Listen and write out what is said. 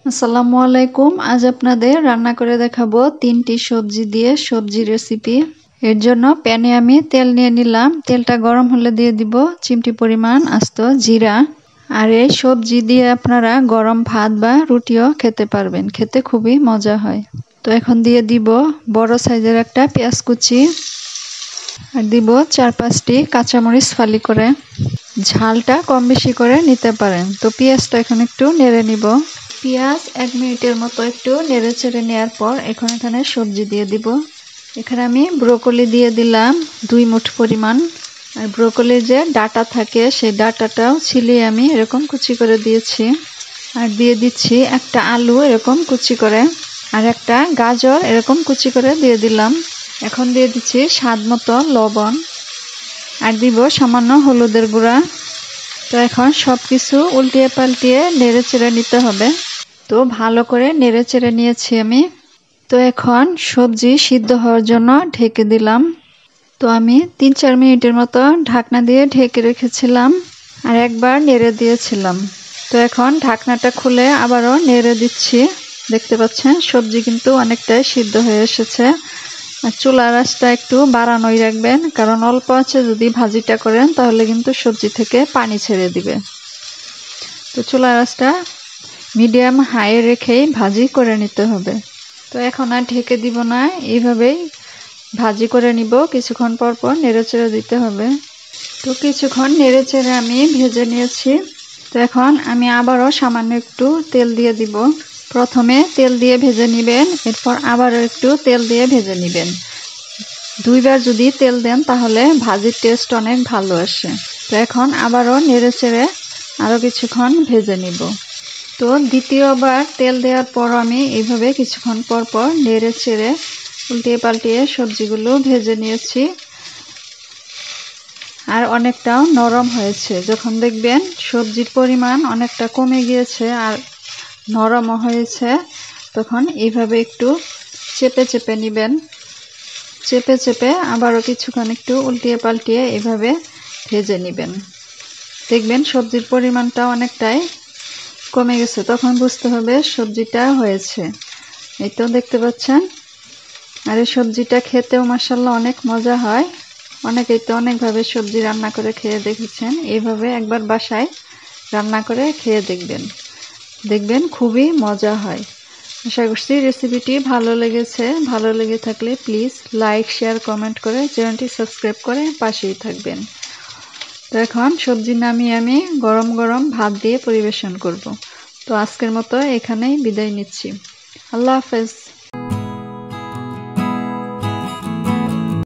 আসসালামু আলাইকুম। আজ আপনাদের রান্না করে দেখাবো 3টি সবজি দিয়ে সবজি রেসিপি। এর জন্য প্যানে আমি তেল নিয়ে নিলাম। তেলটা গরম হলে দিয়ে দিব চিমটি পরিমাণ আস্ত জিরা। আর এই সবজি দিয়ে আপনারা গরম ভাত বা রুটিও খেতে পারবেন, খেতে খুবই মজা হয়। তো এখন দিয়ে দিব বড় সাইজের একটা পেঁয়াজ কুচি, আর দিব 4-5টি কাঁচামরিচ ফালি করে। ঝালটা কম বেশি করে নিতে পারেন। তো পেঁয়াজটা এখন একটু নেড়ে নিব। পেঁয়াজ 1 মিনিটের মতো একটু নেড়ে চেড়ে নেওয়ার পর এখন এখানে সবজি দিয়ে দিব। এখানে আমি ব্রোকলি দিয়ে দিলাম 2 মুঠ পরিমাণ। আর ব্রোকলির যে ডাটা থাকে সেই ডাটাটাও ছিলিয়ে আমি এরকম কুচি করে দিয়েছি। আর দিয়ে দিচ্ছি একটা আলু এরকম কুচি করে, আর একটা গাজর এরকম কুচি করে দিয়ে দিলাম। এখন দিয়ে দিচ্ছি স্বাদ মতো লবণ, আর দিব সামান্য হলুদের গুঁড়া। তো এখন সবকিছু উল্টিয়ে পাল্টিয়ে নেড়ে চেড়ে নিতে হবে। তো ভালো করে নেড়ে চেড়ে নিয়েছি আমি। তো এখন সবজি সিদ্ধ হওয়ার জন্য ঢেকে দিলাম। তো আমি 3-4 মিনিটের মতো ঢাকনা দিয়ে ঢেকে রেখেছিলাম, আর একবার নেড়ে দিয়েছিলাম। তো এখন ঢাকনাটা খুলে আবারও নেড়ে দিচ্ছি। দেখতে পাচ্ছেন সবজি কিন্তু অনেকটাই সিদ্ধ হয়ে এসেছে। আর চুলার আঁচটা একটু বাড়ানোই রাখবেন, কারণ অল্প আঁচে যদি ভাজিটা করেন তাহলে কিন্তু সবজি থেকে পানি ছেড়ে দিবে। তো চুলার আঁচটা মিডিয়াম হাই রেখেই ভাজি করে নিতে হবে। তো এখন আর ঢেকে দিব না, এইভাবেই ভাজি করে নিব। কিছুক্ষণ পর পর নেড়ে চেড়ে দিতে হবে। তো কিছুক্ষণ নেড়ে চেড়ে আমি ভেজে নিয়েছি। তো এখন আমি আবারও সামান্য একটু তেল দিয়ে দিব। প্রথমে তেল দিয়ে ভেজে নেবেন, এরপর আবারও একটু তেল দিয়ে ভেজে নেবেন। 2 বার যদি তেল দেন তাহলে ভাজির টেস্ট অনেক ভালো আসে। তো এখন আবারও নেড়ে চেড়ে আরও কিছুক্ষণ ভেজে নিব। তো দ্বিতীয়বার তেল দেওয়ার পর আমি এইভাবে কিছুক্ষণ পর পর নেড়ে চেড়ে উল্টিয়ে পাল্টিয়ে সবজিগুলো ভেজে নিয়েছি। আর অনেকটাও নরম হয়েছে। যখন দেখবেন সবজির পরিমাণ অনেকটা কমে গিয়েছে আর নরমও হয়েছে, তখন এইভাবে একটু চেপে চেপে নেবেন। চেপে চেপে আবারও কিছুক্ষণ একটু উল্টিয়ে পাল্টিয়ে এভাবে ভেজে নেবেন। দেখবেন সবজির পরিমাণটা অনেকটাই কমে গেছে, তখন বুঝতে হবে সবজিটা হয়েছে। এই তো দেখতে পাচ্ছেন। আর এই সবজিটা খেতেও মাশাআল্লাহ অনেক মজা হয়। অনেকেই তো অনেকভাবে সবজি রান্না করে খেয়ে দেখেছেন। এইভাবে একবার বাসায় রান্না করে খেয়ে দেখবেন, দেখবেন খুবই মজা হয়। আশা করছি রেসিপিটি ভালো লেগেছে। ভালো লেগে থাকলে প্লিজ লাইক, শেয়ার, কমেন্ট করে চ্যানেলটি সাবস্ক্রাইব করে পাশেই থাকবেন। তো এখন সবজি নামিয়ে আমি গরম গরম ভাত দিয়ে পরিবেশন করব। তো আজকের মতো এখানেই বিদায় নিচ্ছি। আল্লাহ হাফেজ।